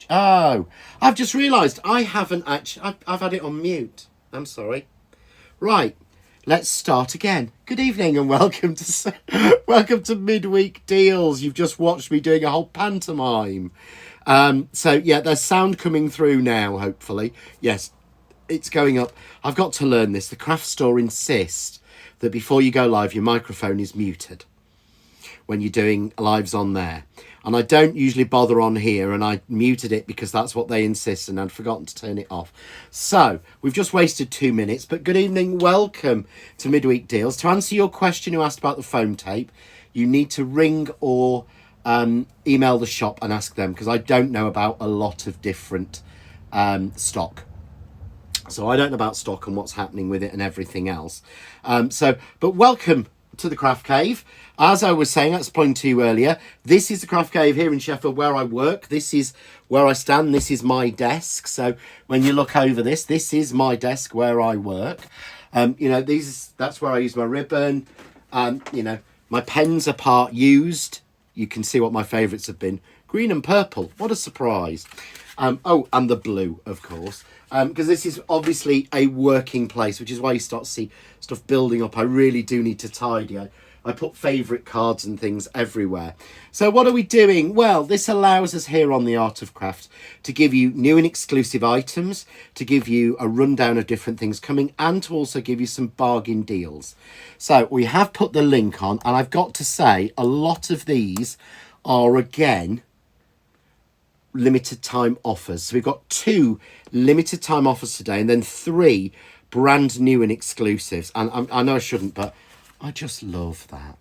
Oh, I've just realised I haven't actually. I've had it on mute. I'm sorry. Right, let's start again. Good evening and welcome to welcome to Midweek Deals. You've just watched me doing a whole pantomime. So yeah, there's sound coming through now. Hopefully, yes, it's going up. I've got to learn this. The craft store insists that before you go live, your microphone is muted when you're doing lives on there. And I don't usually bother on here, and I muted it because that's what they insist, and I'd forgotten to turn it off. So we've just wasted 2 minutes, but good evening, welcome to Midweek Deals. To answer your question you asked about the foam tape, you need to ring or email the shop and ask them, because I don't know about a lot of different stock. So I don't know about stock and what's happening with it and everything else. But welcome to the Craft Cave. As I was saying, that's pointing to you earlier, this is the Craft Cave here in Sheffield where I work. This is where I stand. This is my desk. So when you look over this, this is my desk where I work. That's where I use my ribbon. My pens are part used. You can see what my favourites have been. Green and purple. What a surprise. And the blue, of course. Because this is obviously a working place, which is why you start to see stuff building up. I really do need to tidy. I put favourite cards and things everywhere. So what are we doing? Well, this allows us here on The Art of Craft to give you new and exclusive items, to give you a rundown of different things coming, and to also give you some bargain deals. So we have put the link on, and I've got to say, a lot of these are, again, limited time offers. So we've got 2 limited time offers today, and then 3 brand new and exclusives. And I know I shouldn't, but I just love that.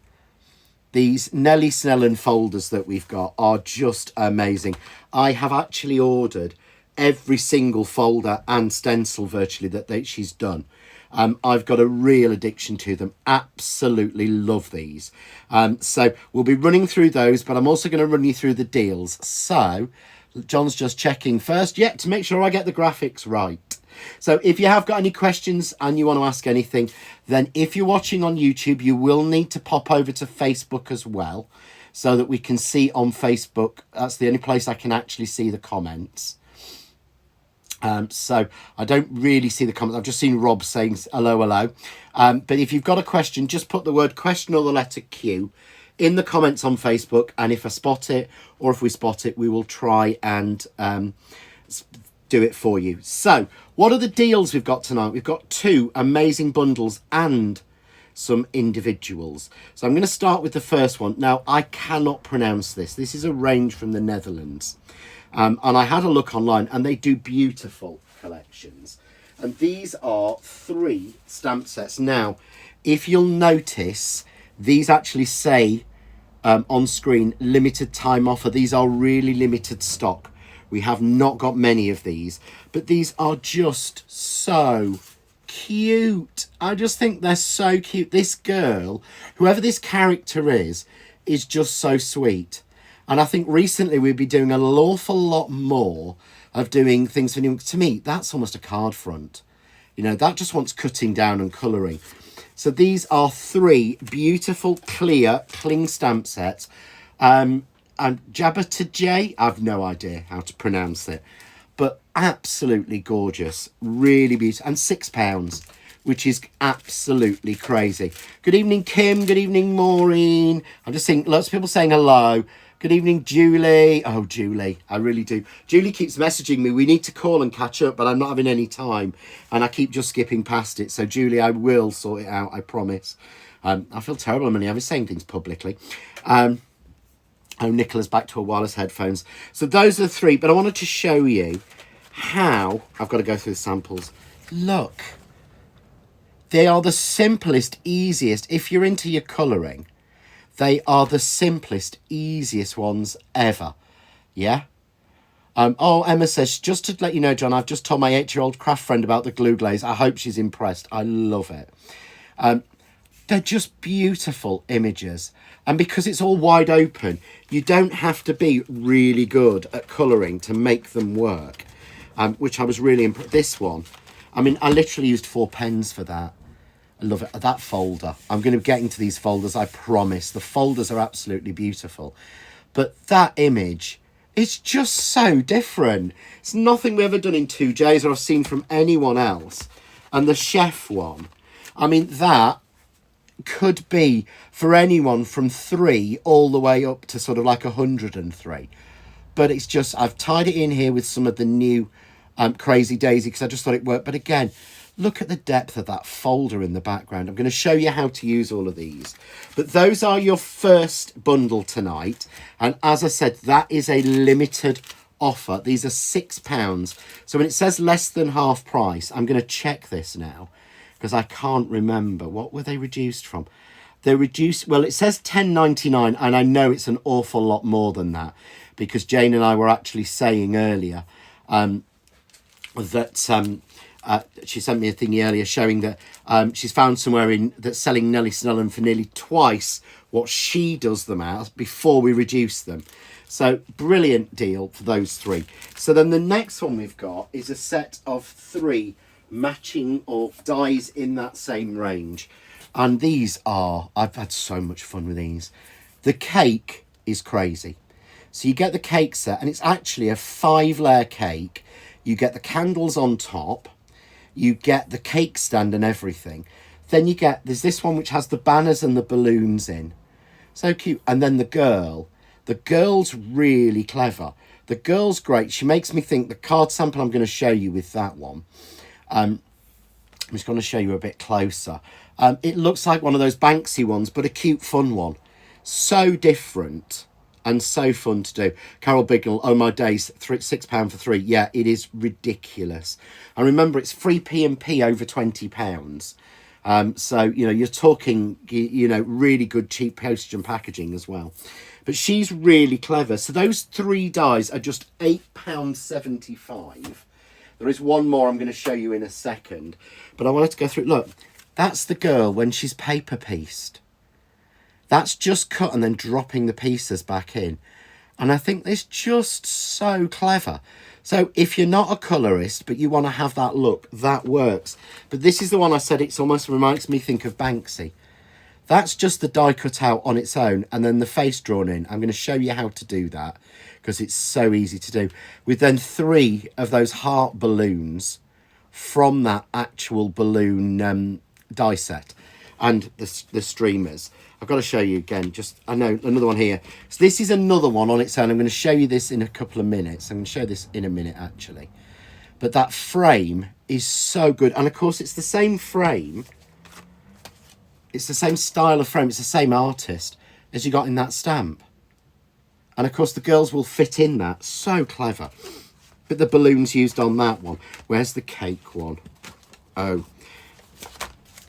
These Nellie Snellen folders that we've got are just amazing. I have actually ordered every single folder and stencil virtually that she's done. I've got a real addiction to them. Absolutely love these. So we'll be running through those, but I'm also going to run you through the deals. So John's just checking first, to make sure I get the graphics right. So if you have got any questions and you want to ask anything, then if you're watching on YouTube, you will need to pop over to Facebook as well, so that we can see on Facebook. That's the only place I can actually see the comments. So I don't really see the comments. I've just seen Rob saying hello. But if you've got a question, just put the word question or the letter Q in the comments on Facebook, and if I spot it, or if we spot it, we will try and do it for you. So what are the deals we've got tonight? We've got 2 amazing bundles and some individuals. So I'm going to start with the first one. Now, I cannot pronounce this. This is a range from the Netherlands. And I had a look online, and they do beautiful collections. And these are 3 stamp sets. Now, if you'll notice, these actually say on screen, limited time offer. These are really limited stock. We have not got many of these, but these are just so cute. I just think they're so cute. This girl, whoever this character is just so sweet. And I think recently we'll be doing an awful lot more of doing things for new. To me, that's almost a card front. That just wants cutting down and colouring. So these are 3 beautiful, clear cling stamp sets. And Jabba to J, I've no idea how to pronounce it, but absolutely gorgeous, really beautiful, and £6, which is absolutely crazy. Good evening, Kim. Good evening, Maureen. I'm just seeing lots of people saying hello. Good evening, Julie. Oh, Julie, I really do. Julie keeps messaging me. We need to call and catch up, but I'm not having any time, and I keep just skipping past it. So, Julie, I will sort it out, I promise. I feel terrible. I was saying things publicly. Nicola's back to her wireless headphones. So those are 3, but I wanted to show you how. I've got to go through the samples. Look. They are the simplest, easiest. If you're into your colouring, they are the simplest, easiest ones ever. Yeah? Emma says, just to let you know, John, I've just told my 8-year-old craft friend about the glue glaze. I hope she's impressed. I love it. They're just beautiful images. And because it's all wide open, you don't have to be really good at colouring to make them work, which I was really impressed. This one, I literally used 4 pens for that. I love it. That folder. I'm going to get into these folders, I promise. The folders are absolutely beautiful. But that image, It's just so different. It's nothing we've ever done in 2Js or I've seen from anyone else. And the chef one, I mean, that could be for anyone from 3 all the way up to sort of like 103. But it's just, I've tied it in here with some of the new Crazy Daisy because I just thought it worked. But again, look at the depth of that folder in the background. I'm going to show you how to use all of these. But those are your first bundle tonight. And as I said, that is a limited offer. These are £6. So when it says less than half price, I'm going to check this now because I can't remember. What were they reduced from? They're reduced, well, it says £10.99, and I know it's an awful lot more than that because Jane and I were actually saying earlier that she sent me a thingy earlier showing that she's found somewhere that's selling Nelly Snellen for nearly twice what she does them at before we reduce them. So brilliant deal for those 3. So then the next one we've got is a set of 3 matching or dies in that same range. And these are, I've had so much fun with these. The cake is crazy. So you get the cake set and it's actually a 5-layer cake. You get the candles on top. You get the cake stand and everything. Then you get, there's this one which has the banners and the balloons in. So cute. And then the girl's really clever. The girl's great. She makes me think the card sample I'm going to show you with that one. I'm just going to show you a bit closer. It looks like one of those Banksy ones, but a cute, fun one. So different and so fun to do. Carol Bignell, oh my days, £6 for 3. Yeah, it is ridiculous. And remember, it's free P&P over £20. So, you know, you're talking, you know, really good cheap postage and packaging as well. But she's really clever. So those 3 dies are just £8.75. There is one more I'm going to show you in a second. But I wanted to go through. Look, that's the girl when she's paper pieced. That's just cut and then dropping the pieces back in. And I think it's just so clever. So if you're not a colourist, but you want to have that look, that works. But this is the one I said, it's almost reminds me, think of Banksy. That's just the die cut out on its own and then the face drawn in. I'm going to show you how to do that because it's so easy to do. With then 3 of those heart balloons from that actual balloon die set and the streamers. I've got to show you again, just, I know, another one here. So this is another one on its own. I'm going to show you this in a couple of minutes. I'm going to show this in a minute, actually. But that frame is so good. And, of course, it's the same frame. It's the same style of frame. It's the same artist as you got in that stamp. And, of course, the girls will fit in that. So clever. But the balloons used on that one. Where's the cake one? Oh.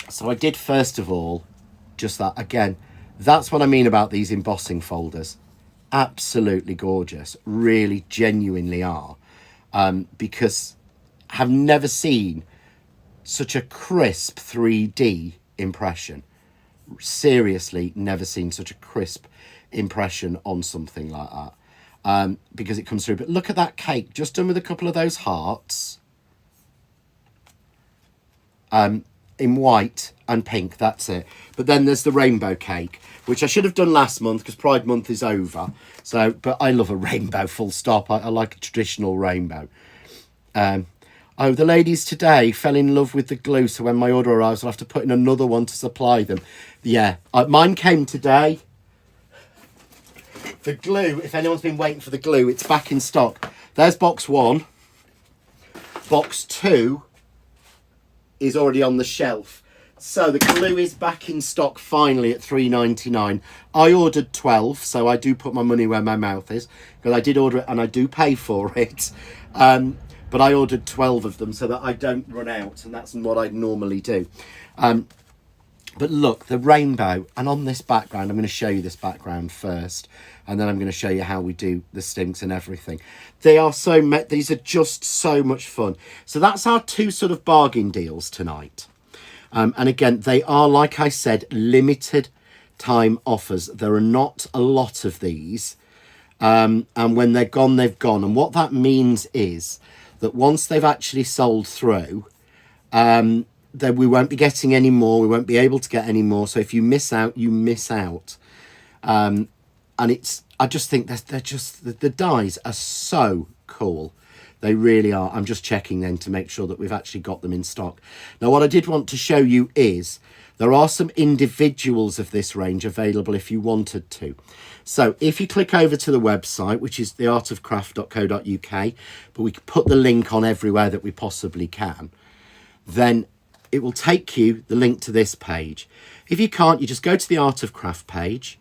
So I did, first of all, just that. Again, that's what I mean about these embossing folders. Absolutely gorgeous. Really, genuinely are. Because I have never seen such a crisp 3D impression. Seriously, never seen such a crisp impression on something like that. Because it comes through. But look at that cake, just done with a couple of those hearts. In white and pink, that's it. But then there's the rainbow cake, which I should have done last month because Pride Month is over. So, but I love a rainbow, full stop. I like a traditional rainbow. Oh, the ladies today fell in love with the glue, so when my order arrives, I'll have to put in another one to supply them. Yeah, mine came today. The glue, if anyone's been waiting for the glue, it's back in stock. There's box 1. Box 2 is already on the shelf. So the glue is back in stock finally at £3.99. I ordered 12, so I do put my money where my mouth is, because I did order it and I do pay for it. But I ordered 12 of them so that I don't run out, and that's what I'd normally do. But look, the rainbow, and on this background, I'm going to show you this background first, and then I'm going to show you how we do the stinks and everything. They are these are just so much fun. So that's our 2 sort of bargain deals tonight. And again, they are, like I said, limited time offers. There are not a lot of these. And when they're gone, they've gone. And what that means is that once they've actually sold through, then we won't be getting any more. We won't be able to get any more. So if you miss out, you miss out. And I just think they're just, the dies are so cool. They really are. I'm just checking then to make sure that we've actually got them in stock. Now, what I did want to show you is there are some individuals of this range available if you wanted to. So if you click over to the website, which is theartofcraft.co.uk, but we can put the link on everywhere that we possibly can, then it will take you the link to this page. If you can't, you just go to the Art of Craft page,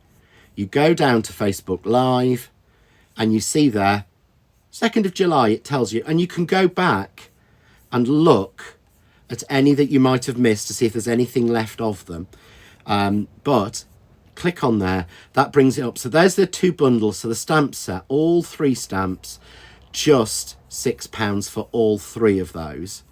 you go down to Facebook Live, and you see there, 2nd of July, it tells you, and you can go back and look at any that you might have missed to see if there's anything left of them. But click on there, that brings it up. So there's the 2 bundles, so the stamp set, all 3 stamps, just £6 for all 3 of those.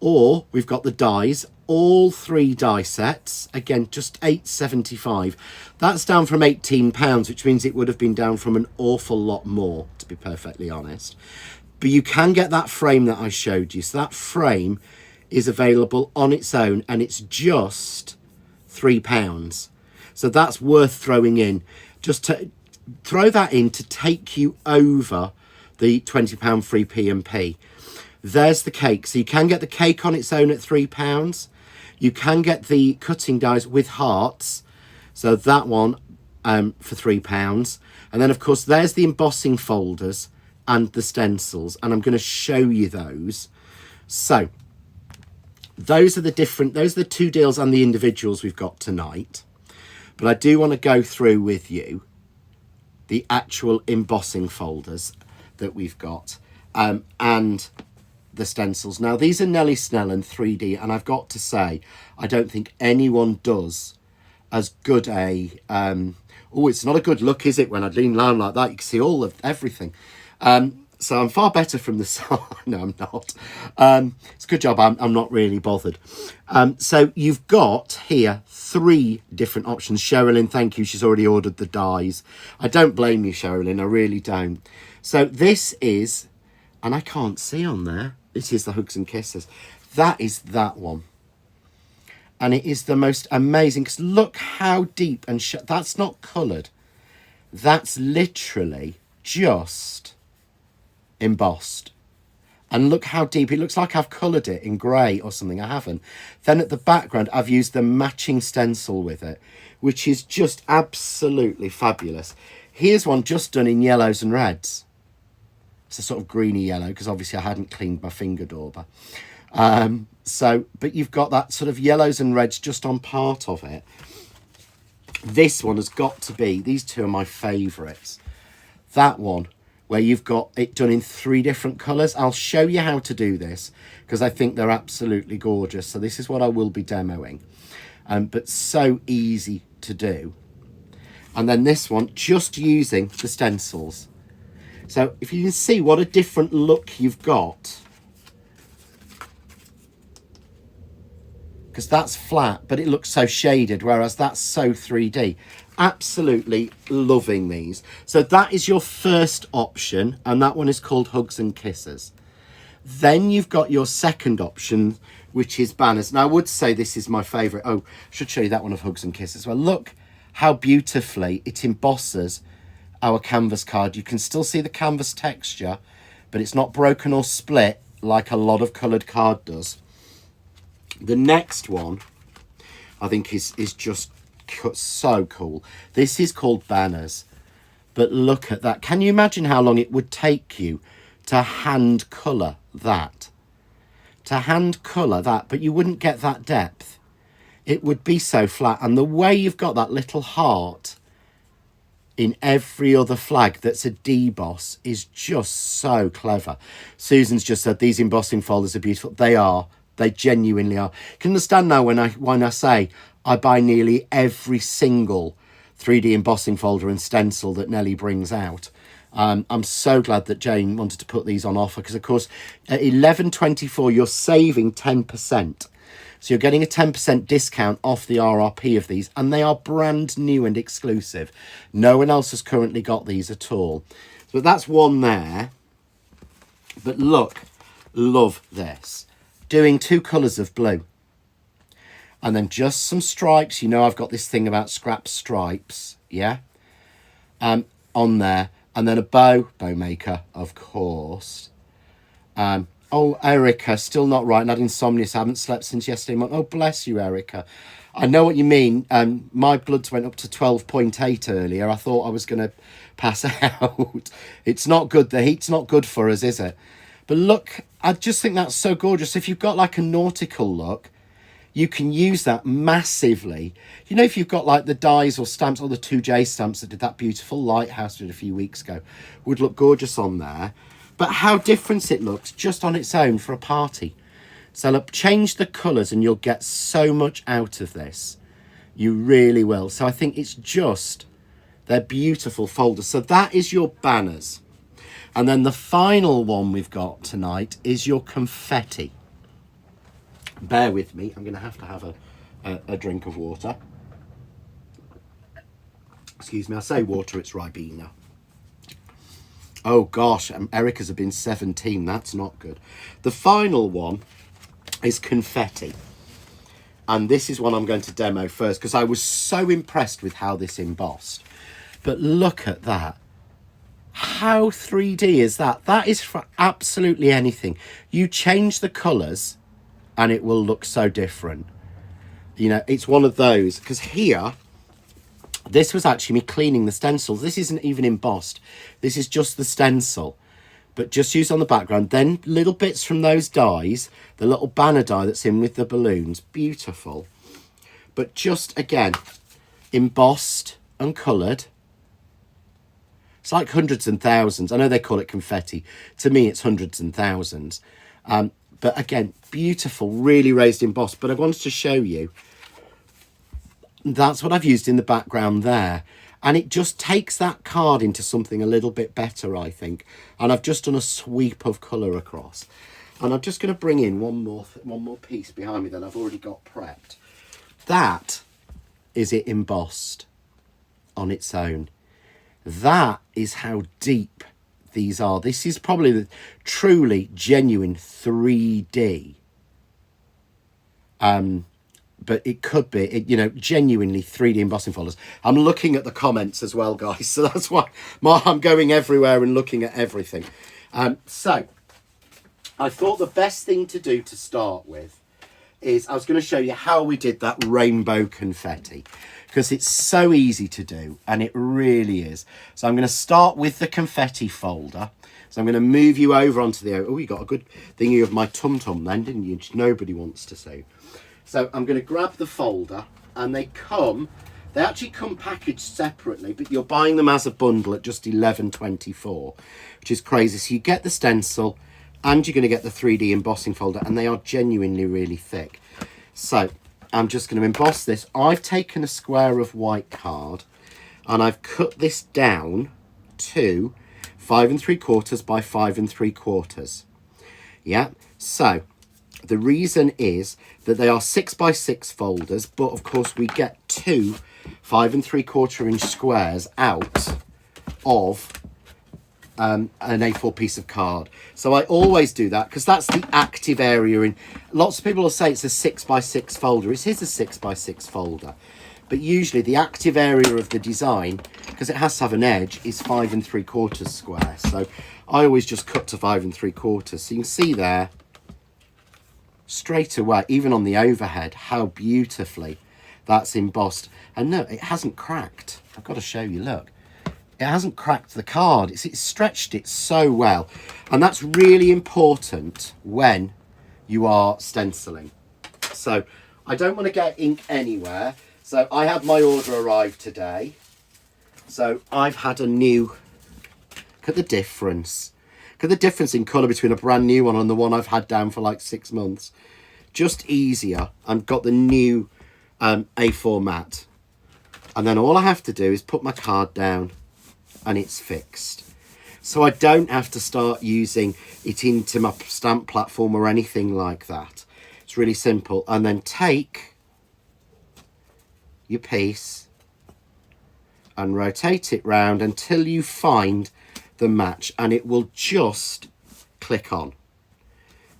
Or we've got the dies, all 3 die sets, again just £8.75. That's down from £18, which means it would have been down from an awful lot more, to be perfectly honest. But you can get that frame that I showed you. So that frame is available on its own, and it's just £3. So that's worth throwing in, just to throw that in to take you over the £20 free P&P. There's the cake. So you can get the cake on its own at £3. You can get the cutting dies with hearts. So that one for £3. And then, of course, there's the embossing folders and the stencils. And I'm going to show you those. So those are the 2 deals and the individuals we've got tonight. But I do want to go through with you the actual embossing folders that we've got and the stencils. Now, these are Nellie Snellen 3D, and I've got to say, I don't think anyone does as good a... oh, it's not a good look, is it, when I lean down like that? You can see all of everything. So I'm far better from the side. No, I'm not. It's a good job. I'm not really bothered. So you've got here 3 different options. Sherilyn, thank you. She's already ordered the dies. I don't blame you, Sherilyn. I really don't. So this is, and I can't see on there, this is the Hugs and Kisses. That is that one. And it is the most amazing, because look how deep and that's not coloured. That's literally just embossed. And look how deep. It looks like I've coloured it in grey or something. I haven't. Then at the background, I've used the matching stencil with it, which is just absolutely fabulous. Here's one just done in yellows and reds. It's a sort of greeny yellow, because obviously I hadn't cleaned my finger dauber. But you've got that sort of yellows and reds just on part of it. This one has got to be, these 2 are my favourites. That one, where you've got it done in 3 different colours. I'll show you how to do this, because I think they're absolutely gorgeous. So this is what I will be demoing. But so easy to do. And then this one, just using the stencils. So if you can see what a different look you've got. Because that's flat, but it looks so shaded, whereas that's so 3D. Absolutely loving these. So that is your first option, and that one is called Hugs and Kisses. Then you've got your second option, which is banners. Now, I would say this is my favourite. Oh, I should show you that one of Hugs and Kisses. Well, look how beautifully it embosses our canvas card. You can still see the canvas texture, but it's not broken or split like a lot of coloured card does. The next one, I think, is just so cool. This is called Banners, but look at that. Can you imagine how long it would take you to hand colour that? To hand colour that, but you wouldn't get that depth. It would be so flat. And the way you've got that little heart in every other flag that's a deboss is just so clever. Susan's just said these embossing folders are beautiful. They are. They genuinely are. You can understand now when I say I buy nearly every single 3D embossing folder and stencil that Nellie brings out. I'm so glad that Jane wanted to put these on offer, because of course at $11.24 you're saving 10%. So you're getting a 10% discount off the RRP of these, and they are brand new and exclusive. No one else has currently got these at all. So that's one there. But look, love this. Doing 2 colours of blue. And then just some stripes. You know I've got this thing about scrap stripes, yeah? on there. And then a bow maker, of course. Oh, Erica, still not right. Not insomnia. So I haven't slept since yesterday morning. Oh, bless you, Erica. I know what you mean. My bloods went up to 12.8 earlier. I thought I was going to pass out. It's not good. The heat's not good for us, is it? But look, I just think that's so gorgeous. If you've got like a nautical look, you can use that massively. You know, if you've got like the dies or stamps or the 2J stamps that did that beautiful lighthouse did a few weeks ago, would look gorgeous on there. But how different it looks just on its own for a party. So look, change the colours and you'll get so much out of this. You really will. So I think it's just, they're beautiful folders. So that is your banners. And then the final one we've got tonight is your confetti. Bear with me. I'm going to have a drink of water. Excuse me. I say water, it's Ribena. Oh gosh, Erica's have been 17. That's not good. The final one is confetti. And this is one I'm going to demo first because I was so impressed with how this embossed. But look at that. How 3D is that? That is for absolutely anything. You change the colours and it will look so different. You know, it's one of those. Because here, this was actually me cleaning the stencils. This isn't even embossed. This is just the stencil. But just used on the background. Then little bits from those dies. The little banner die that's in with the balloons. Beautiful. But just, again, embossed and coloured. It's like hundreds and thousands. I know they call it confetti. To me, it's hundreds and thousands. But again, beautiful, really raised embossed. But I wanted to show you. That's what I've used in the background there. And it just takes that card into something a little bit better, I think. And I've just done a sweep of colour across. And I'm just going to bring in one more piece behind me that I've already got prepped. That is it embossed on its own. That is how deep these are. This is probably the truly genuine 3D. But it could be, you know, genuinely 3D embossing folders. I'm looking at the comments as well, guys. So that's why I'm going everywhere and looking at everything. So I thought the best thing to do to start with is I was going to show you how we did that rainbow confetti. Because it's so easy to do, and it really is. So I'm going to start with the confetti folder. So I'm going to move you over onto the... Oh, you got a good thingy of my tum-tum then, didn't you? Which nobody wants to see. So I'm going to grab the folder, and they actually come packaged separately, but you're buying them as a bundle at just $11.24, which is crazy. So you get the stencil, and you're going to get the 3D embossing folder, and they are genuinely really thick. So I'm just going to emboss this. I've taken a square of white card, and I've cut this down to 5 3/4 by 5 3/4. Yeah, so the reason is that they are 6 by 6 folders, but of course we get 2 5 3/4 inch squares out of an A4 piece of card. So I always do that because that's the active area. In lots of people will say it's a 6 by 6 folder. It is a 6 by 6 folder, but usually the active area of the design, because it has to have an edge, is 5 3/4 square. So I always just cut to 5 3/4. So you can see there straight away, even on the overhead, how beautifully that's embossed. And no, it hasn't cracked. I've got to show you, look. It hasn't cracked the card. It's stretched it so well. And that's really important when you are stenciling. So I don't want to get ink anywhere. So I had my order arrive today. So I've had a new, look at the difference. Look at the difference in colour between a brand new one and the one I've had down for like 6 months. Just easier. I've got the new A4 matte. And then all I have to do is put my card down and it's fixed. So I don't have to start using it into my stamp platform or anything like that. It's really simple. And then take your piece and rotate it round until you find the match, and it will just click on.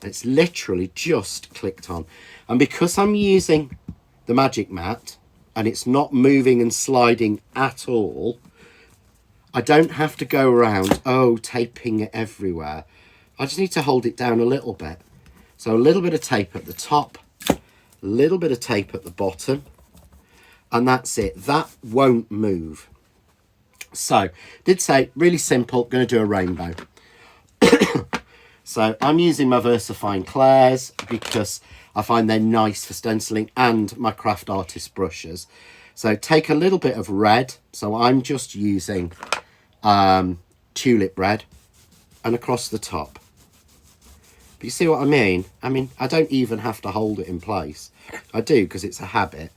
It's literally just clicked on. And because I'm using the Magic Mat and it's not moving and sliding at all, I don't have to go around, taping it everywhere. I just need to hold it down a little bit. So a little bit of tape at the top, a little bit of tape at the bottom, and that's it. That won't move. So, did say, really simple, going to do a rainbow. So I'm using my VersaFine Clairs because I find they're nice for stenciling, and my craft artist brushes. So take a little bit of red. So I'm just using tulip red, and across the top. But you see what I mean? I don't even have to hold it in place. I do because it's a habit.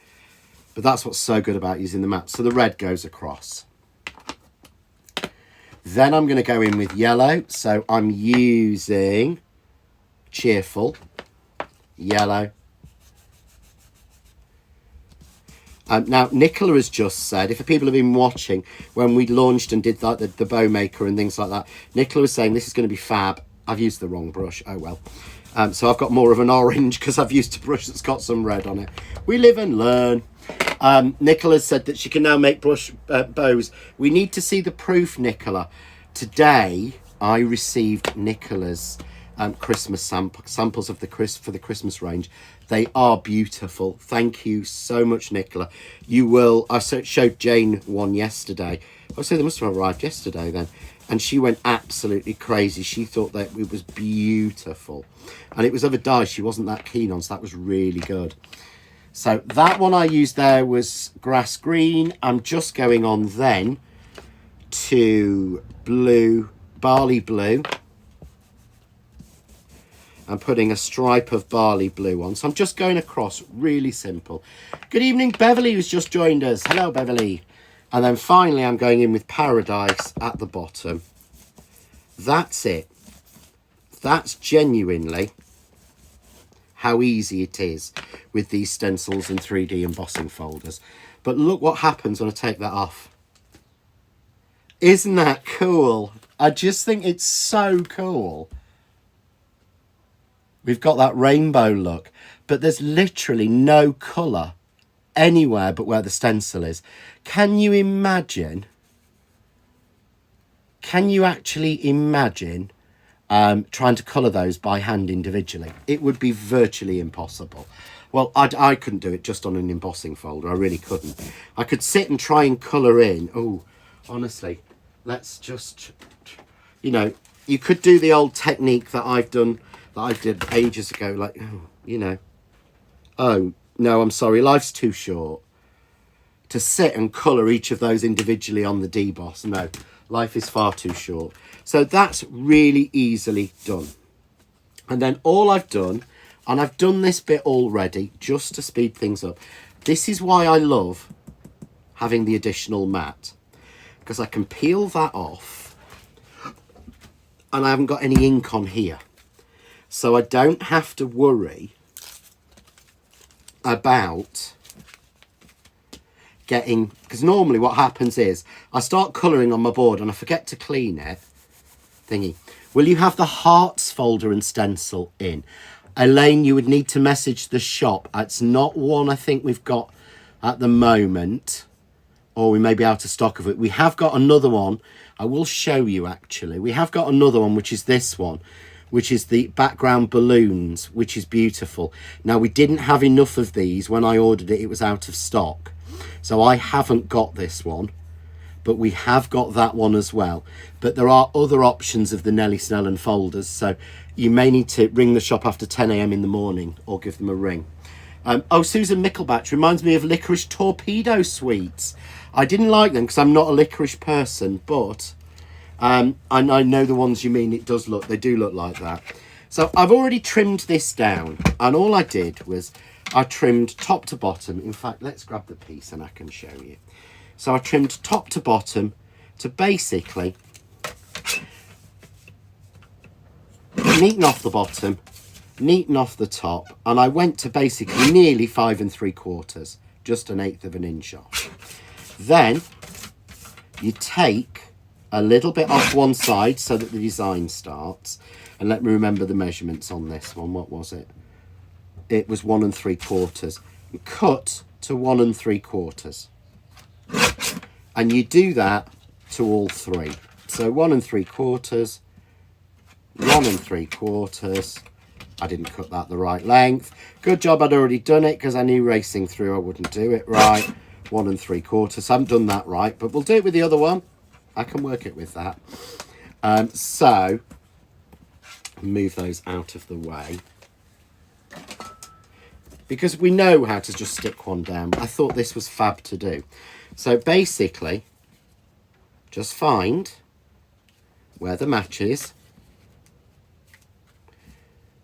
But that's what's so good about using the mat. So the red goes across. Then I'm going to go in with yellow. So I'm using Cheerful Yellow. Now, Nicola has just said, if people have been watching, when we launched and did that, the bow maker and things like that, Nicola was saying this is going to be fab. I've used the wrong brush. Oh, well. So I've got more of an orange because I've used a brush that's got some red on it. We live and learn. Nicola said that she can now make bows. We need to see the proof, Nicola. Today, I received Nicola's Christmas samples of for the Christmas range. They are beautiful. Thank you so much, Nicola. You will. I showed Jane one yesterday. I say they must have arrived yesterday then. And she went absolutely crazy. She thought that it was beautiful. And it was of a dye she wasn't that keen on, so that was really good. So that one I used there was grass green. I'm just going on then to blue, barley blue. I'm putting a stripe of barley blue on. So I'm just going across, really simple. Good evening, Beverly, who's just joined us. Hello, Beverly. And then finally, I'm going in with Paradise at the bottom. That's it. That's genuinely how easy it is with these stencils and 3D embossing folders. But look what happens when I take that off. Isn't that cool? I just think it's so cool. We've got that rainbow look, but there's literally no colour anywhere but where the stencil is. Can you imagine? Can you actually imagine trying to colour those by hand individually? It would be virtually impossible. Well, I couldn't do it just on an embossing folder. I really couldn't. I could sit and try and colour in. Oh, honestly, let's just, you could do the old technique that I did ages ago, like, oh, no, I'm sorry, life's too short to sit and colour each of those individually on the deboss. No, life is far too short. So that's really easily done. And then all I've done, and I've done this bit already just to speed things up. This is why I love having the additional mat, because I can peel that off and I haven't got any ink on here. So I don't have to worry about getting, because normally what happens is I start colouring on my board and I forget to clean it. Thingy. Will you have the hearts folder and stencil in? Elaine, you would need to message the shop. It's not one I think we've got at the moment, or we may be out of stock of it. We have got another one. I will show you actually. We have got another one, which is this one, which is the background balloons, which is beautiful. Now, we didn't have enough of these when I ordered it. It was out of stock. So I haven't got this one, but we have got that one as well. But there are other options of the Nellie Snellen folders. So you may need to ring the shop after 10 a.m. in the morning or give them a ring. Susan Mickelbatch reminds me of licorice torpedo sweets. I didn't like them because I'm not a licorice person, but I know the ones you mean. They do look like that. So I've already trimmed this down, and all I did was I trimmed top to bottom. In fact, let's grab the piece and I can show you. So I trimmed top to bottom to basically neaten off the bottom, neaten off the top, and I went to basically nearly 5 3/4, just 1/8 of an inch off. Then you take a little bit off one side so that the design starts. And let me remember the measurements on this one. What was it? It was 1 3/4. And cut to 1 3/4. And you do that to all three. So 1 3/4, 1 3/4. I didn't cut that the right length. Good job I'd already done it because I knew racing through I wouldn't do it right. 1 3/4. I haven't done that right, but we'll do it with the other one. I can work it with that. So move those out of the way, because we know how to just stick one down. I thought this was fab to do. So basically, just find where the match is.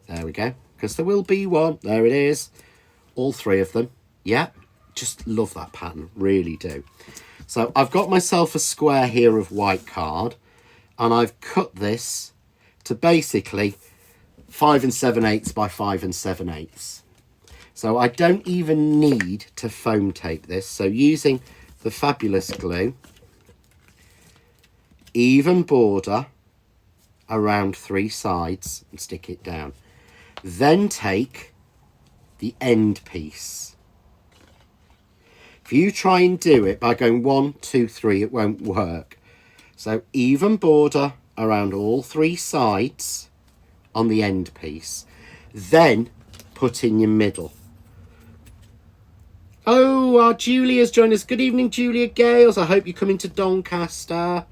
There we go, because there will be one. There it is. All three of them. Yeah, just love that pattern, really do. So I've got myself a square here of white card, and I've cut this to basically 5 7/8 by 5 7/8. So I don't even need to foam tape this. So using the fabulous glue, even border around 3 sides and stick it down. Then take the end piece. If you try and do it by going 1 2 3, it won't work. So even border around all 3 sides on the end piece, then put in your middle. Oh, our Julia's joined us. Good evening, Julia Gales. I hope you're coming to Doncaster.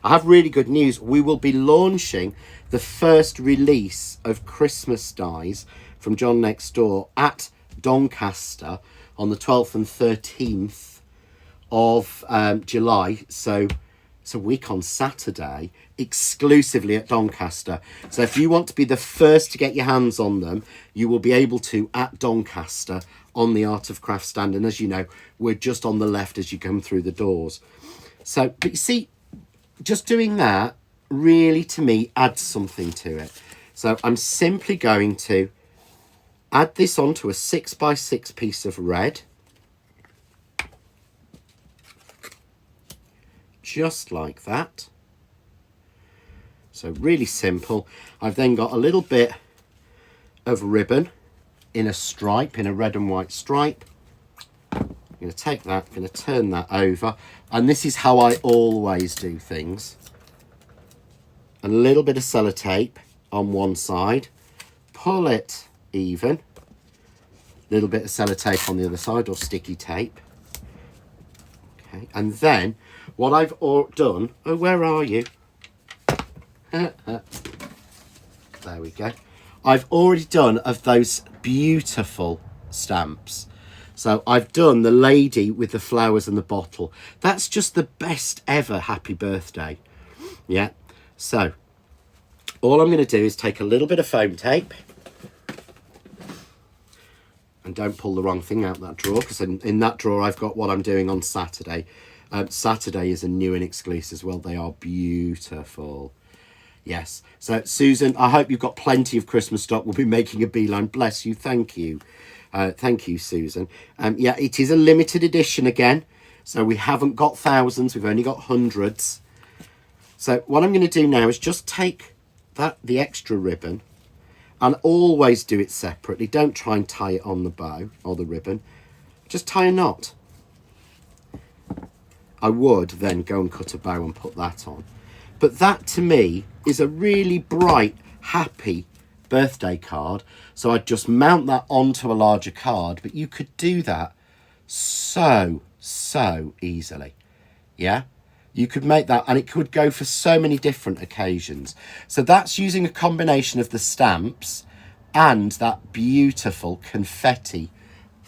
I have really good news. We will be launching the first release of Christmas dies from John Next Door at Doncaster on the 12th and 13th of July. So it's a week on Saturday, exclusively at Doncaster. So if you want to be the first to get your hands on them, you will be able to at Doncaster on the Art of Craft stand. And as you know, we're just on the left as you come through the doors. So, but you see, just doing that really, to me, adds something to it. So I'm simply going to add this onto a 6 by 6 piece of red. Just like that. So really simple. I've then got a little bit of ribbon in a stripe, in a red and white stripe. I'm going to take that, I'm going to turn that over. And this is how I always do things. A little bit of sellotape on one side. Pull it even. A little bit of sellotape on the other side, or sticky tape. Okay, and then what I've done... Oh, where are you? There we go. I've already done of those beautiful stamps. So I've done the lady with the flowers and the bottle. That's just the best ever happy birthday. Yeah. So all I'm going to do is take a little bit of foam tape. And don't pull the wrong thing out that drawer, because in that drawer I've got what I'm doing on Saturday. Saturday is a new and exclusive as well. They are beautiful. Yes. So Susan, I hope you've got plenty of Christmas stock. We'll be making a beeline. Bless you. Thank you. Thank you, Susan. Yeah, it is a limited edition again. So we haven't got thousands. We've only got hundreds. So what I'm going to do now is just take the extra ribbon, and always do it separately. Don't try and tie it on the bow or the ribbon. Just tie a knot. I would then go and cut a bow and put that on. But that, to me, is a really bright, happy birthday card. So I'd just mount that onto a larger card. But you could do that so easily. Yeah? You could make that, and it could go for so many different occasions. So that's using a combination of the stamps and that beautiful confetti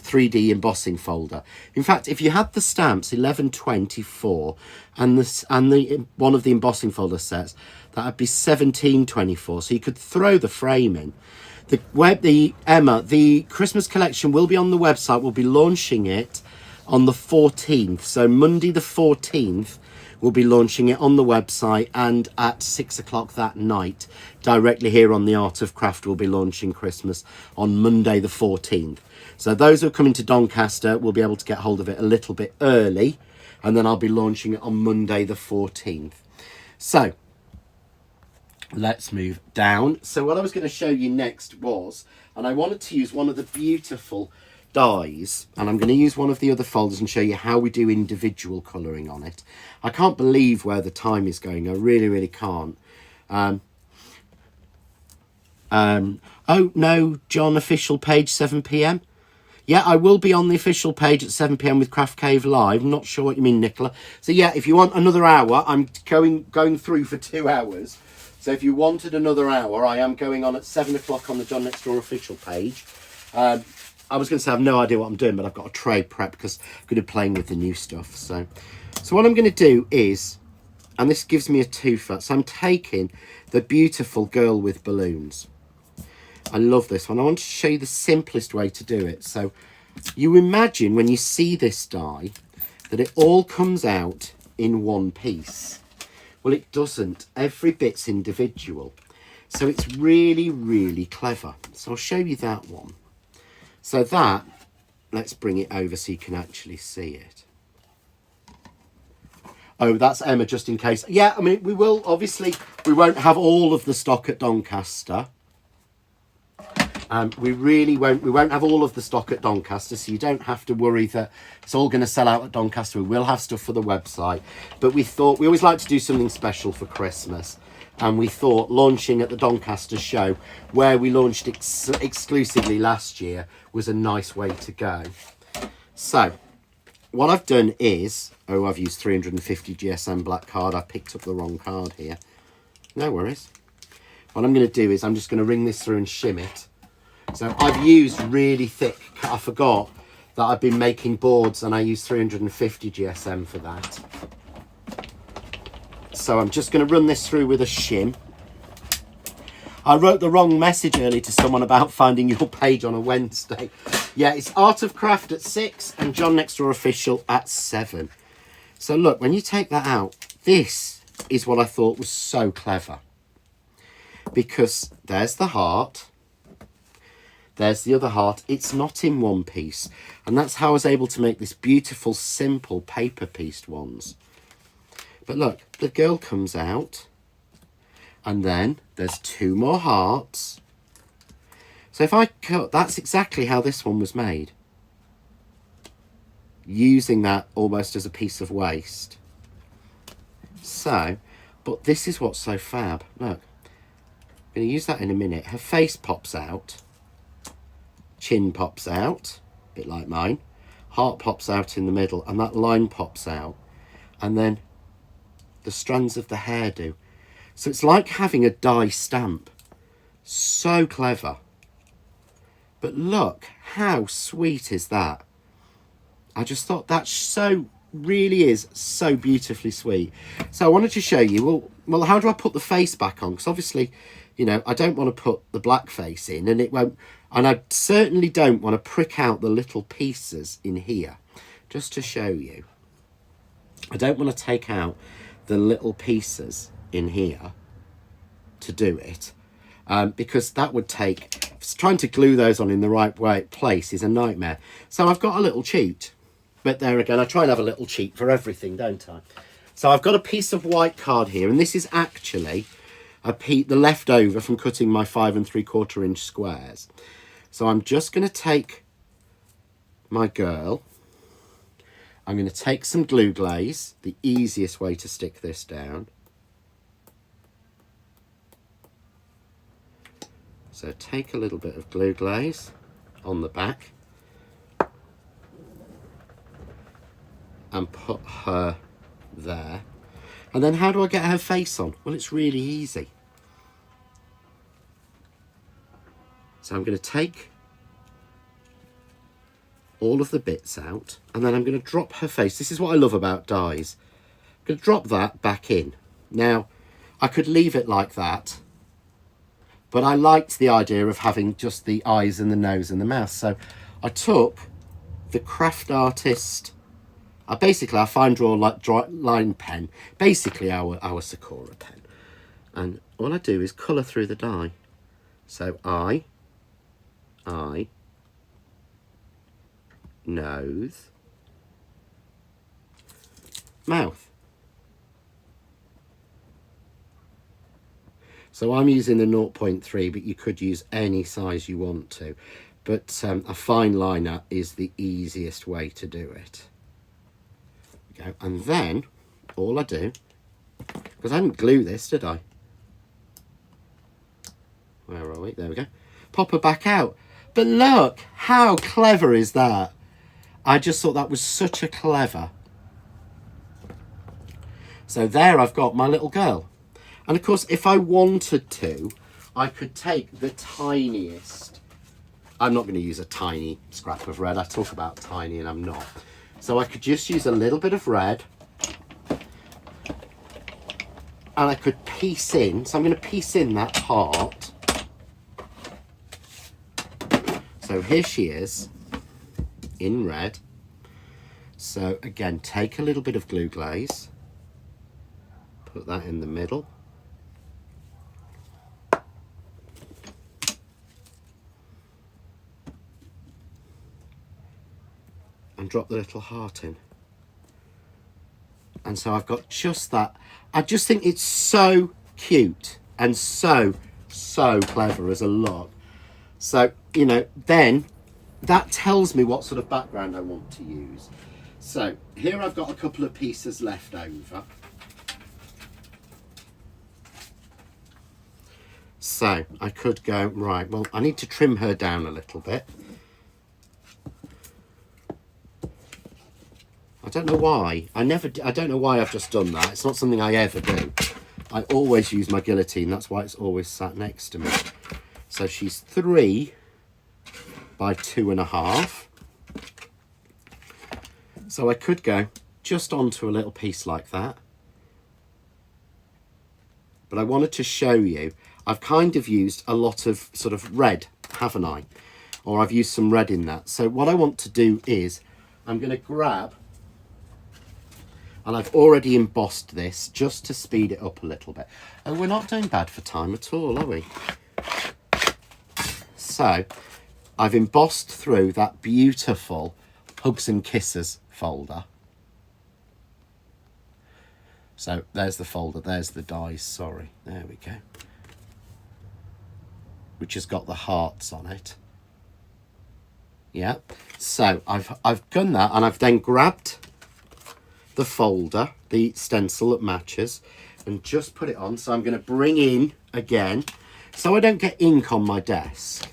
3D embossing folder. In fact, if you had the stamps 1124 and the one of the embossing folder sets, that would be 1724. So you could throw the frame in. The Christmas collection will be on the website. We'll be launching it on the 14th. So Monday the 14th. We'll be launching it on the website, and at 6 o'clock that night, directly here on The Art of Craft, we'll be launching Christmas on Monday the 14th. So those who are coming to Doncaster will be able to get hold of it a little bit early, and then I'll be launching it on Monday the 14th. So let's move down. So what I was going to show you next was, and I wanted to use one of the beautiful dies, and I'm going to use one of the other folders and show you how we do individual colouring on it. I can't believe where the time is going. I really, really can't. Oh, no, John, official page, 7 p.m. Yeah, I will be on the official page at 7 p.m. with Craft Cave Live. I'm not sure what you mean, Nicola. So, yeah, if you want another hour, I'm going through for 2 hours. So if you wanted another hour, I am going on at 7 o'clock on the John Next Door official page. I was going to say I have no idea what I'm doing, but I've got a tray prep because I'm going to be playing with the new stuff. So what I'm going to do is, and this gives me a twofer, so I'm taking the beautiful Girl with Balloons. I love this one. I want to show you the simplest way to do it. So you imagine when you see this die that it all comes out in one piece. Well, it doesn't. Every bit's individual. So it's really, really clever. So I'll show you that one. So that, let's bring it over so you can actually see it. Oh, that's Emma, just in case. Yeah, I mean, we will, obviously, we won't have all of the stock at Doncaster. We really won't. We won't have all of the stock at Doncaster, so you don't have to worry that it's all going to sell out at Doncaster. We will have stuff for the website, but we thought we always like to do something special for Christmas, and we thought launching at the Doncaster show, where we launched exclusively last year, was a nice way to go. So, what I've done is, I've used 350 GSM black card. I picked up the wrong card here. No worries. What I'm going to do is I'm just going to ring this through and shim it. So I've used really thick, I forgot that I've been making boards and I use 350 GSM for that. So I'm just going to run this through with a shim. I wrote the wrong message earlier to someone about finding your page on a Wednesday. Yeah, it's Art of Craft at 6 and John Next Door Official at 7. So look, when you take that out, this is what I thought was so clever. Because there's the heart. There's the other heart. It's not in one piece. And that's how I was able to make this beautiful, simple paper-pieced ones. But look, the girl comes out. And then there's 2 more hearts. So if I cut, that's exactly how this one was made. Using that almost as a piece of waste. So, but this is what's so fab. Look, I'm going to use that in a minute. Her face pops out. Chin pops out, a bit like mine. Heart pops out in the middle, and that line pops out. And then the strands of the hair do. So it's like having a die stamp. So clever. But look, how sweet is that? I just thought that really is so beautifully sweet. So I wanted to show you, well, how do I put the face back on? Because obviously, you know, I don't want to put the black face in, and it won't. And I certainly don't want to prick out the little pieces in here. Just to show you. I don't want to take out the little pieces in here to do it. Because that would take... Trying to glue those on in the right place is a nightmare. So I've got a little cheat. But there again, I try and have a little cheat for everything, don't I? So I've got a piece of white card here. And this is actually the leftover from cutting my 5 3/4 inch squares. So I'm just going to take my girl. I'm going to take some glue glaze, the easiest way to stick this down. So take a little bit of glue glaze on the back and put her there. And then how do I get her face on? Well, it's really easy. So I'm going to take all of the bits out, and then I'm going to drop her face. This is what I love about dies. I'm going to drop that back in. Now, I could leave it like that, but I liked the idea of having just the eyes and the nose and the mouth. So I took the Craft Artist, I fine draw line pen, basically our Sakura pen. And all I do is colour through the die. So eye, nose, mouth. So I'm using the 0.3, but you could use any size you want to. But a fine liner is the easiest way to do it. Go. And then all I do, because I didn't glue this, did I? Where are we? There we go. Pop her back out. But look, how clever is that? I just thought that was such a clever. So there I've got my little girl. And of course, if I wanted to, I could take the tiniest. I'm not going to use a tiny scrap of red. I talk about tiny and I'm not. So I could just use a little bit of red. And I could piece in. So I'm going to piece in that heart. So here she is in red. So again, take a little bit of glue glaze. Put that in the middle. And drop the little heart in. And so I've got just that. I just think it's so cute and so clever as a look. So, you know, then that tells me what sort of background I want to use. So here I've got a couple of pieces left over. So I could go, right, well, I need to trim her down a little bit. I don't know why. I don't know why I've just done that. It's not something I ever do. I always use my guillotine. That's why it's always sat next to me. So she's 3 by 2.5. So I could go just onto a little piece like that. But I wanted to show you, I've kind of used a lot of sort of red, haven't I? Or I've used some red in that. So what I want to do is, I'm going to grab, and I've already embossed this just to speed it up a little bit. And we're not doing bad for time at all, are we? So I've embossed through that beautiful Hugs and Kisses folder. So there's the folder, there's the dies, sorry, there we go. Which has got the hearts on it. Yeah, so I've done that, and I've then grabbed the folder, the stencil that matches, and just put it on. So I'm going to bring in again, so I don't get ink on my desk.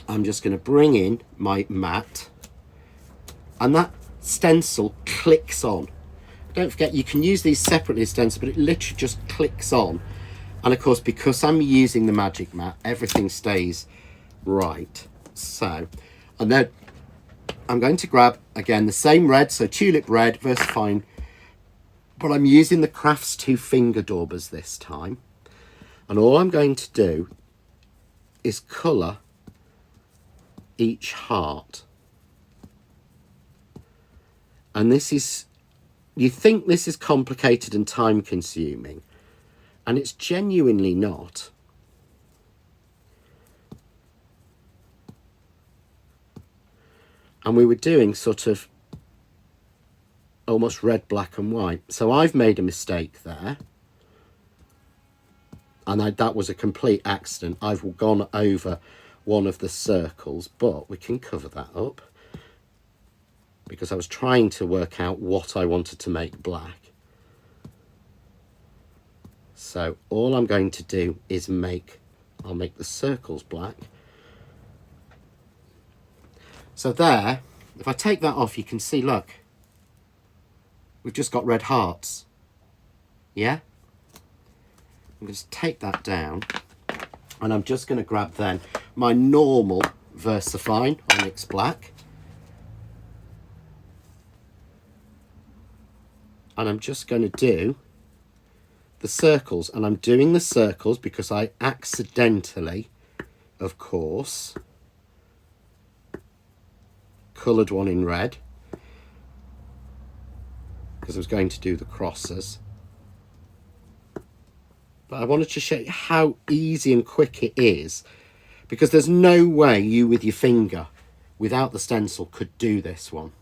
I'm just going to bring in my mat, and that stencil clicks on. Don't forget, you can use these separately as stencil, but it literally just clicks on. And of course, because I'm using the magic mat, everything stays right. So, and then I'm going to grab, again, the same red, so tulip red, VersaFine, but I'm using the Crafts 2 finger daubers this time. And all I'm going to do is colour each heart. And this is, you think this is complicated and time consuming, and it's genuinely not. And we were doing sort of almost red, black and white. So I've made a mistake there. And that was a complete accident. I've gone over one of the circles, but we can cover that up, because I was trying to work out what I wanted to make black. So all I'm going to do is I'll make the circles black. So there, if I take that off, you can see, look, we've just got red hearts. Yeah? I'm going to take that down, and I'm just going to grab then my normal VersaFine Onyx Black. And I'm just going to do the circles, and I'm doing the circles because I accidentally, of course, coloured one in red, because I was going to do the crosses. But I wanted to show you how easy and quick it is, because there's no way you with your finger without the stencil could do this one.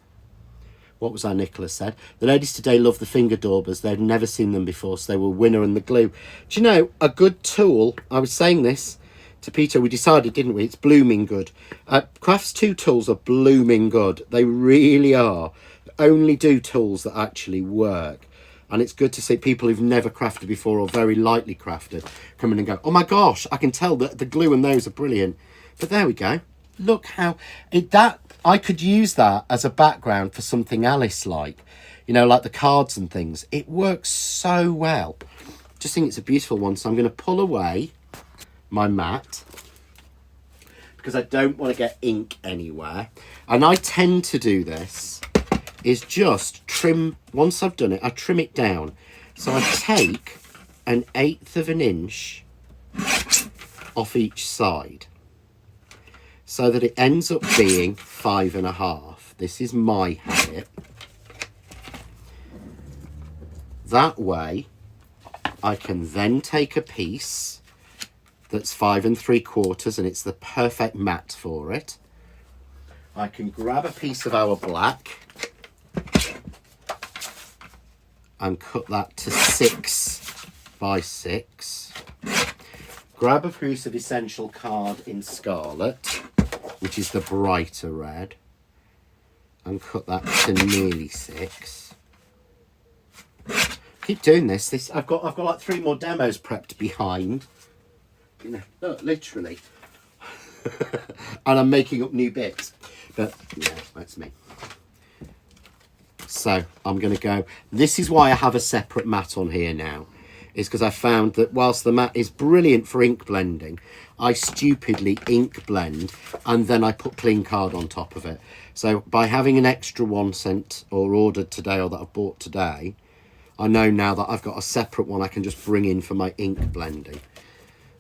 What was that Nicholas said? The ladies today love the finger daubers. They've never seen them before, so they will winner and the glue. Do you know, a good tool, I was saying this, to Peter, we decided, didn't we? It's blooming good. Crafts 2 tools are blooming good. They really are. Only do tools that actually work. And it's good to see people who've never crafted before or very lightly crafted come in and go, oh my gosh, I can tell that the glue and those are brilliant. But there we go. Look how I could use that as a background for something Alice-like, you know, like the cards and things. It works so well. Just think it's a beautiful one. So I'm going to pull away my mat because I don't want to get ink anywhere. And I tend to do this is just trim, once I've done it, I trim it down. So I take 1/8 of an inch off each side so that it ends up being 5.5. This is my habit. That way I can then take a piece that's 5 3/4 and it's the perfect mat for it. I can grab a piece of our black and cut that to 6 by 6. Grab a piece of Essential Card in Scarlet, which is the brighter red, and cut that to nearly 6. Keep doing this. I've got like 3 more demos prepped behind. You know, look, literally. And I'm making up new bits. But yeah, that's me. So I'm going to go. This is why I have a separate mat on here now. Is because I found that whilst the mat is brilliant for ink blending, I stupidly ink blend and then I put clean card on top of it. So by having an extra one sent or ordered today, or that I've bought today, I know now that I've got a separate one I can just bring in for my ink blending.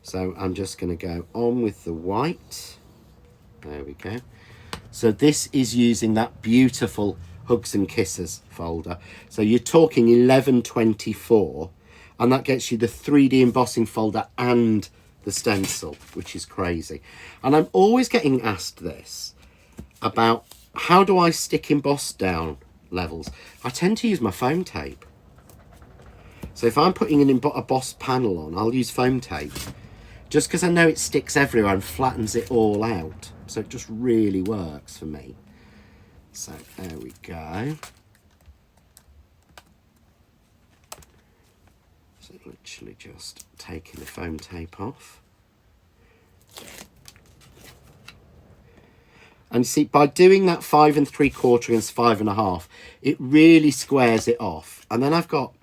So I'm just going to go on with the white. There we go. So this is using that beautiful Hugs and Kisses folder. So you're talking 1124, and that gets you the 3D embossing folder and the stencil, which is crazy. And I'm always getting asked this about how do I stick emboss down levels. I tend to use my foam tape. So if I'm putting an embossed panel on, I'll use foam tape, just because I know it sticks everywhere and flattens it all out. So it just really works for me. So there we go. So literally just taking the foam tape off. And see, by doing that 5 3/4 against 5.5, it really squares it off. And then I've got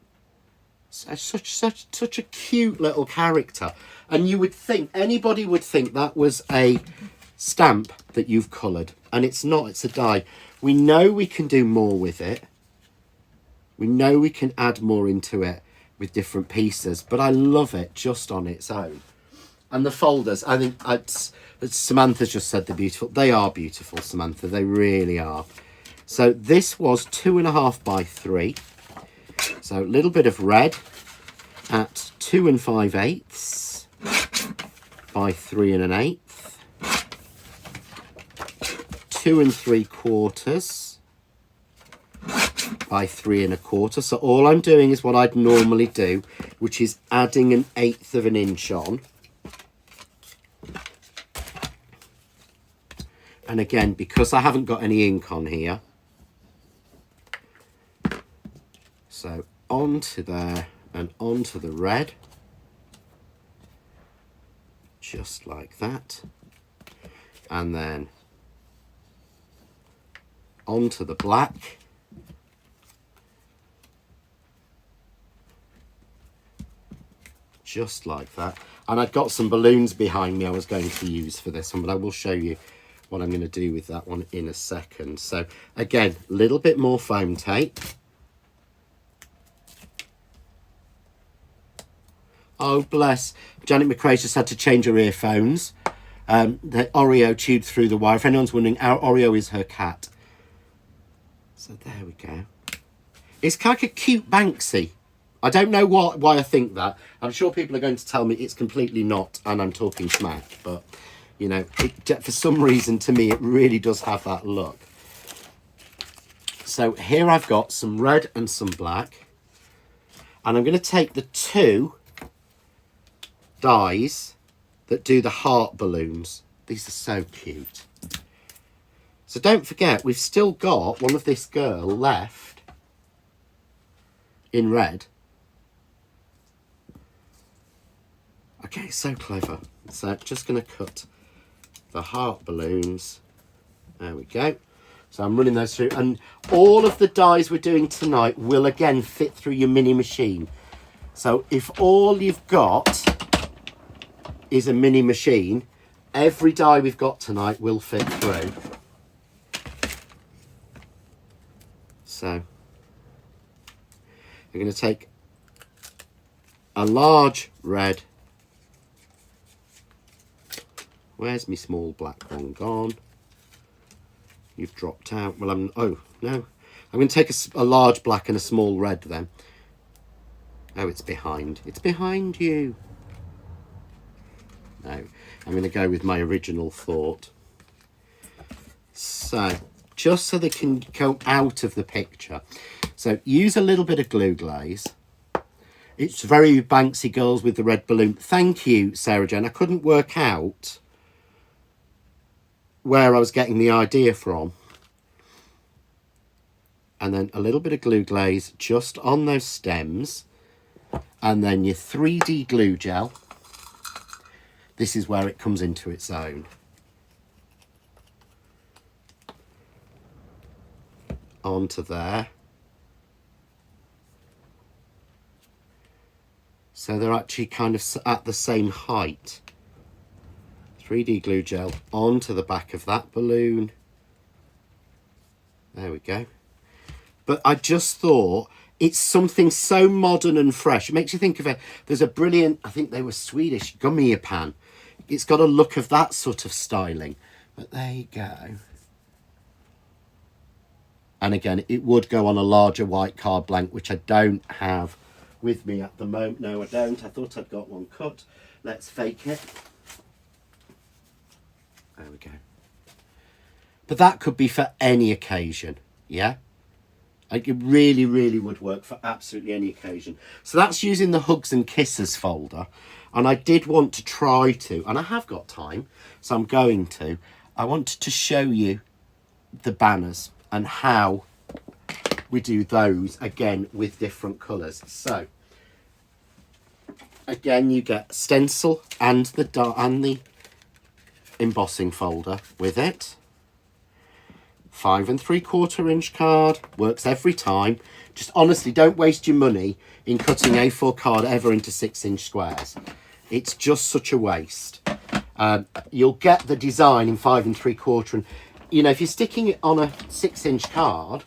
such a cute little character. And you would think, anybody would think that was a stamp that you've coloured. And it's not, it's a die. We know we can do more with it. We know we can add more into it with different pieces. But I love it just on its own. And the folders, I think Samantha's just said they're beautiful. They are beautiful, Samantha. They really are. So this was 2.5 by 3. So a little bit of red at 2 5/8 by 3 1/8. 2 3/4 by 3 1/4. So all I'm doing is what I'd normally do, which is adding 1/8 of an inch on. And again, because I haven't got any ink on here, so onto there and onto the red, just like that, and then onto the black, just like that. And I've got some balloons behind me I was going to use for this one, but I will show you what I'm going to do with that one in a second. So again, a little bit more foam tape. Oh bless, Janet McRae just had to change her earphones. The Oreo chewed through the wire. If anyone's wondering, our Oreo is her cat. So there we go. It's like a cute Banksy. I don't know why I think that. I'm sure people are going to tell me it's completely not and I'm talking smack, but you know, for some reason, to me, it really does have that look. So here I've got some red and some black. And I'm going to take the 2 dies that do the heart balloons. These are so cute. So don't forget, we've still got one of this girl left in red. Okay, so clever. So just going to cut the heart balloons. There we go. So I'm running those through, and all of the dies we're doing tonight will again fit through your mini machine. So if all you've got is a mini machine, every die we've got tonight will fit through. So I'm going to take a large red. Where's my small black one gone? You've dropped out. Well, oh, no. I'm going to take a large black and a small red then. Oh, it's behind. It's behind you. No, I'm going to go with my original thought. So, just so they can go out of the picture. So, use a little bit of glue glaze. It's very Banksy Girls with the red balloon. Thank you, Sarah Jane. I couldn't work out where I was getting the idea from. And then a little bit of glue glaze just on those stems. And then your 3D glue gel. This is where it comes into its own. Onto there. So they're actually kind of at the same height. 3D glue gel onto the back of that balloon. There we go. But I just thought it's something so modern and fresh. It makes you think of it. There's a brilliant, I think they were Swedish, gummy pan. It's got a look of that sort of styling. But there you go. And again, it would go on a larger white card blank, which I don't have with me at the moment. No, I don't. I thought I'd got one cut. Let's fake it. There we go. But that could be for any occasion, yeah? Like it really, really would work for absolutely any occasion. So that's using the Hugs and Kisses folder. And I did want to try to, and I have got time, so I'm going to. I wanted to show you the banners and how we do those, again, with different colours. So, again, you get stencil and the embossing folder with it. 5 3/4 inch card, works every time. Just honestly, don't waste your money in cutting A4 card ever into 6-inch squares. It's just such a waste. You'll get the design in 5 3/4, and you know, if you're sticking it on a 6-inch card,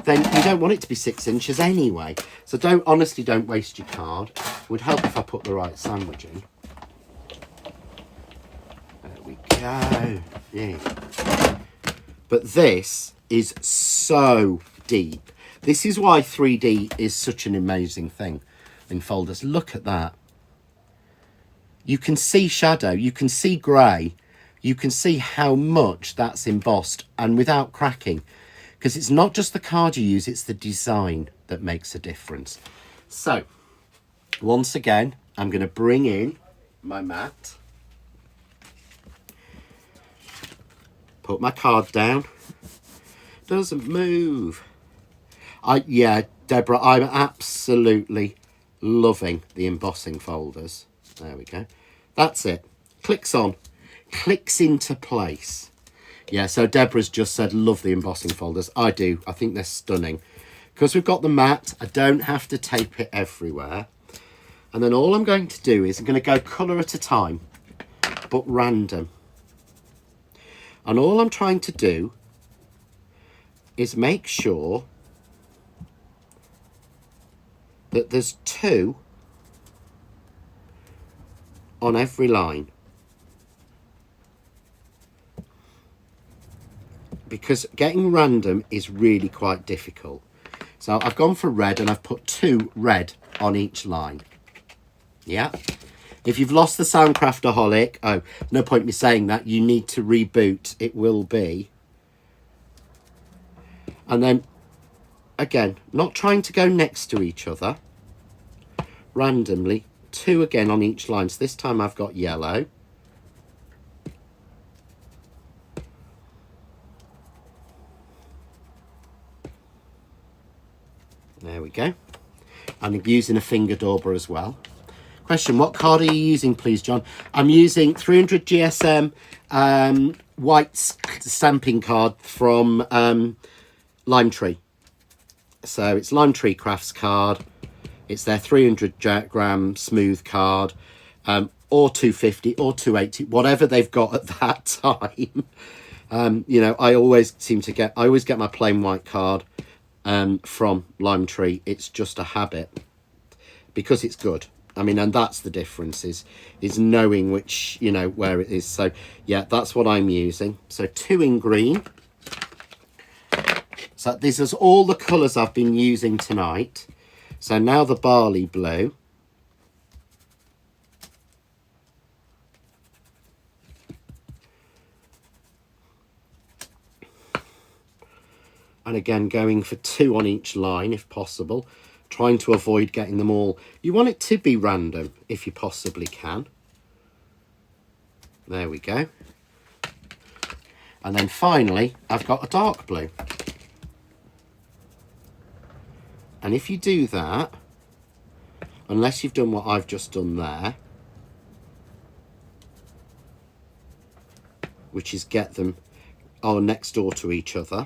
then you don't want it to be 6 inches anyway. So honestly don't waste your card. It would help if I put the right sandwich in. There we go. Yeah. But this is so deep. This is why 3D is such an amazing thing in folders. Look at that. You can see shadow, you can see grey, you can see how much that's embossed and without cracking. Because it's not just the card you use, it's the design that makes a difference. So, once again, I'm going to bring in my mat. Put my card down. Doesn't move. Yeah, Deborah, I'm absolutely loving the embossing folders. There we go. That's it. Clicks on. Clicks into place. Yeah, so Deborah's just said, love the embossing folders. I do. I think they're stunning. Because we've got the mat, I don't have to tape it everywhere. And then all I'm going to do is I'm going to go colour at a time, but random. And all I'm trying to do is make sure that there's 2 on every line. Because getting random is really quite difficult. So I've gone for red and I've put 2 red on each line. Yeah. If you've lost the Soundcraftaholic, oh, no point me saying that, you need to reboot. It will be. And then, again, not trying to go next to each other. Randomly 2 again on each line. So this time I've got yellow. There we go. And I'm using a finger dauber as well. Question, what card are you using, please, John? I'm using 300 GSM white stamping card from Lime Tree. So it's Lime Tree Crafts card. It's their 300 gram smooth card, or 250 or 280, whatever they've got at that time. You know, I always get my plain white card from Lime Tree. It's just a habit because it's good. I mean, and that's the difference is knowing which, you know, where it is. So yeah, that's what I'm using. So 2 in green. So this is all the colours I've been using tonight. So now the barley blue. And again, going for 2 on each line if possible. Trying to avoid getting them all. You want it to be random if you possibly can. There we go. And then finally, I've got a dark blue. And if you do that, unless you've done what I've just done there, which is get them next door to each other,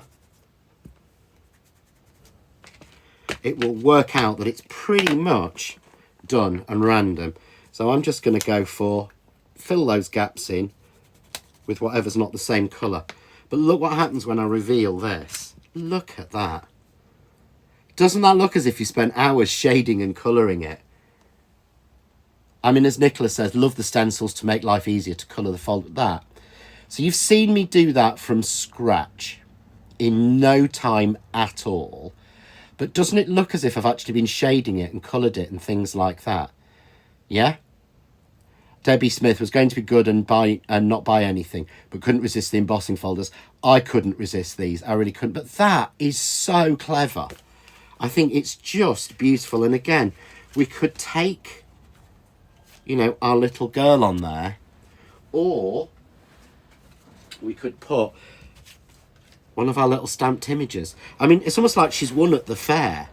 it will work out that it's pretty much done and random. So I'm just going to go for fill those gaps in with whatever's not the same colour. But look what happens when I reveal this. Look at that. Doesn't that look as if you spent hours shading and colouring it? I mean, as Nicola says, love the stencils to make life easier to colour the fold. That. So you've seen me do that from scratch in no time at all. But doesn't it look as if I've actually been shading it and coloured it and things like that? Yeah? Debbie Smith was going to be good and not buy anything, but couldn't resist the embossing folders. I couldn't resist these. I really couldn't. But that is so clever. I think it's just beautiful. And again, we could take, you know, our little girl on there, or we could put one of our little stamped images. I mean, it's almost like she's won at the fair.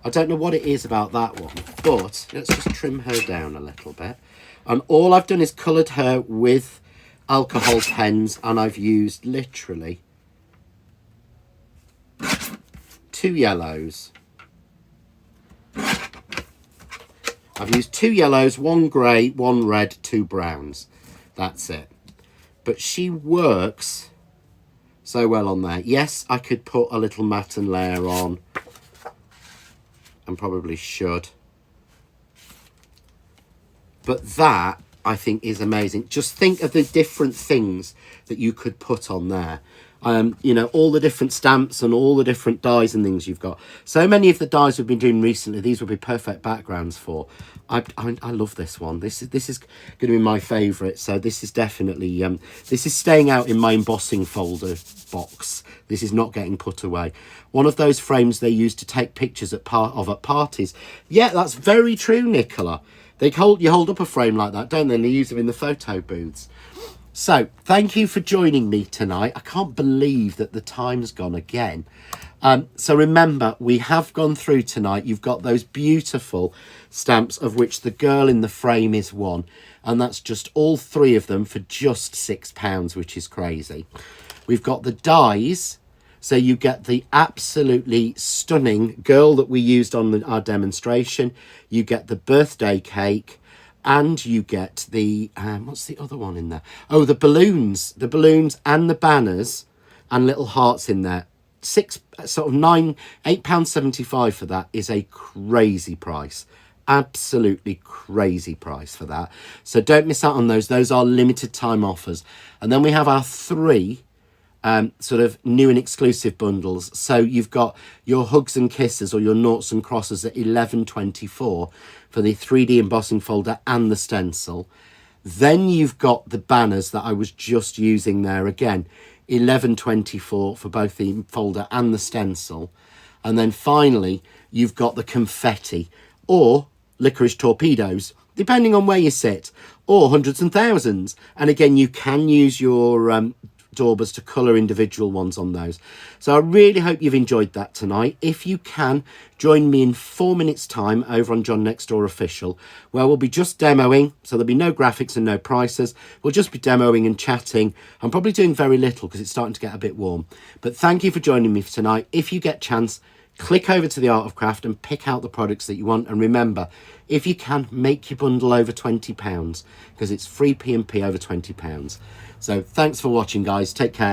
I don't know what it is about that one, but let's just trim her down a little bit. And all I've done is coloured her with alcohol pens, and I've used literally 2 yellows. I've used 2 yellows, 1 grey, 1 red, 2 browns. That's it. But she works so well on there. Yes, I could put a little matte and layer on, and probably should. But that, I think, is amazing. Just think of the different things that you could put on there. You know, all the different stamps and all the different dies and things you've got. So many of the dies we've been doing recently, these would be perfect backgrounds for. I love this one. This is going to be my favourite. So this is definitely this is staying out in my embossing folder box. This is not getting put away. One of those frames they use to take pictures at parties. Yeah, that's very true, Nicola. You hold up a frame like that, don't they? And they use them in the photo booths. So, thank you for joining me tonight. I can't believe that the time's gone again. So remember, we have gone through tonight. You've got those beautiful stamps, of which the girl in the frame is one. And that's just all 3 of them for just £6, which is crazy. We've got the dies. So you get the absolutely stunning girl that we used on our demonstration. You get the birthday cake. And you get the, what's the other one in there? Oh, the balloons and the banners and little hearts in there. £8.75 for that is a crazy price. Absolutely crazy price for that. So don't miss out on those. Those are limited time offers. And then we have our 3 sort of new and exclusive bundles. So you've got your hugs and kisses or your noughts and crosses at $11.24 for the 3D embossing folder and the stencil. Then you've got the banners that I was just using there again, $11.24 for both the folder and the stencil. And then finally you've got the confetti, or licorice torpedoes, depending on where you sit, or hundreds and thousands. And again, you can use your daubers to colour individual ones on those. So I really hope you've enjoyed that tonight. If you can, join me in 4 minutes time over on John Next Door Official, where we'll be just demoing, so there'll be no graphics and no prices. We'll just be demoing and chatting. I'm probably doing very little because it's starting to get a bit warm. But thank you for joining me for tonight. If you get chance, click over to the Art of Craft and pick out the products that you want. And remember, if you can, make your bundle over £20 because it's free P&P over £20. So thanks for watching, guys. Take care.